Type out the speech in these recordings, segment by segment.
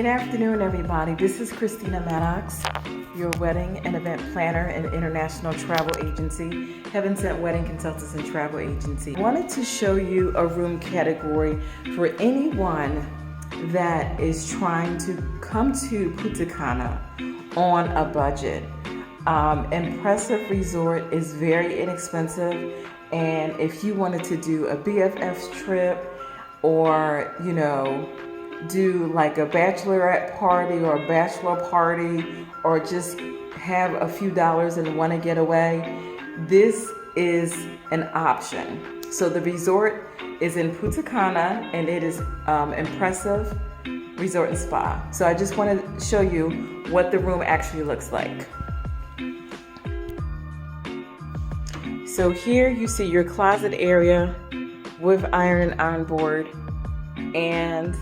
Good afternoon, everybody. This is Christina Maddox, your wedding and event planner and international travel agency, Heaven Sent Wedding Consultants and Travel Agency. I wanted to show you a room category for anyone that is trying to come to Punta Cana on a budget. Impressive Resort is very inexpensive, and if you wanted to do a BFF's trip or, do like a bachelorette party or a bachelor party, or just have a few dollars and want to get away, this is an option. So the resort is in Punta Cana, and it is Impressive Resort and Spa. So I just want to show you what the room actually looks like. So here you see your closet area with iron on board, and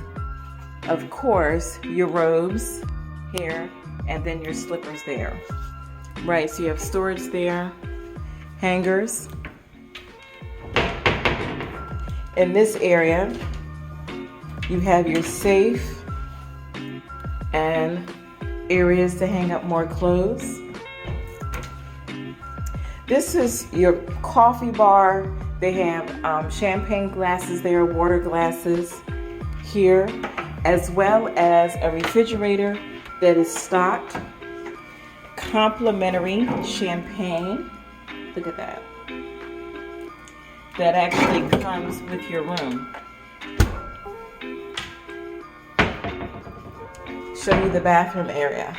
of course your robes here, and then your slippers there. Right, so you have storage there, hangers. In this area, you have your safe and areas to hang up more clothes. This is your coffee bar. They have champagne glasses there, water glasses here, as well as a refrigerator that is stocked. Complimentary champagne. Look at that. That actually comes with your room. Show you the bathroom area.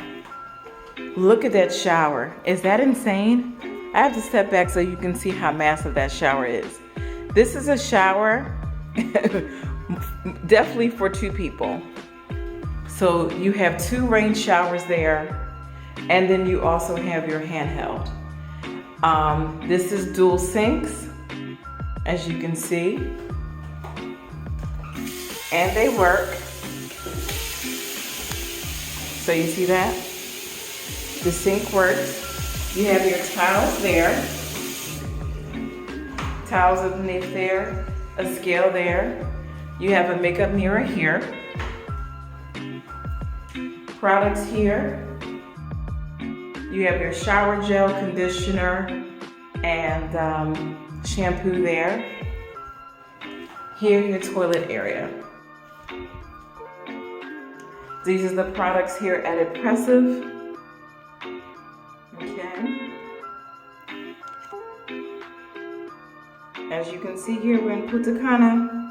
Look at that shower. Is that insane? I have to step back so you can see how massive that shower is. This is a shower definitely for two people. So you have two rain showers there, and then you also have your handheld. This is dual sinks, as you can see, and they work. So you see that? The sink works. You have your towels there, towels underneath there, a scale there. You have a makeup mirror here, products here. You have your shower gel, conditioner, and shampoo there. Here, your toilet area. These are the products here at Impressive. Okay. As you can see here, we're in Punta Cana.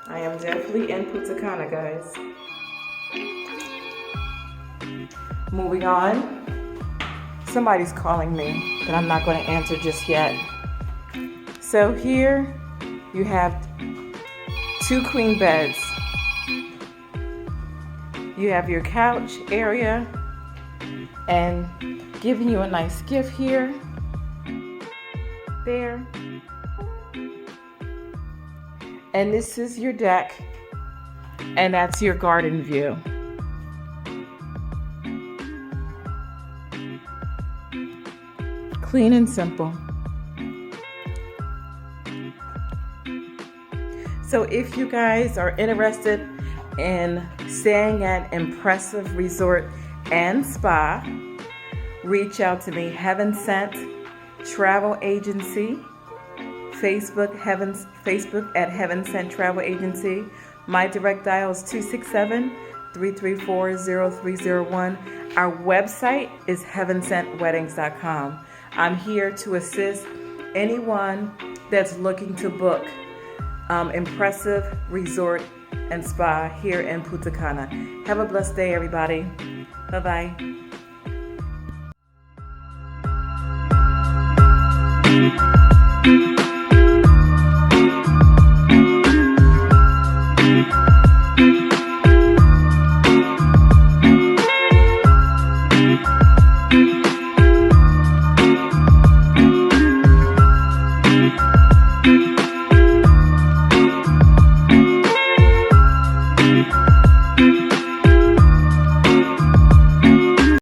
I am definitely in Punta Cana, guys. Moving on. Somebody's calling me, but I'm not going to answer just yet. So here you have two queen beds. You have your couch area, and giving you a nice gift here, there. And this is your deck, and that's your garden view. Clean and simple. So if you guys are interested in staying at Impressive Resort and Spa, reach out to me, Heaven Sent Travel Agency, Facebook at Heaven Sent Travel Agency. My direct dial is 267-334-0301. Our website is heavensenttweddings.com. I'm here to assist anyone that's looking to book Impressive Resort and Spa here in Punta Cana. Have a blessed day, everybody. Bye-bye.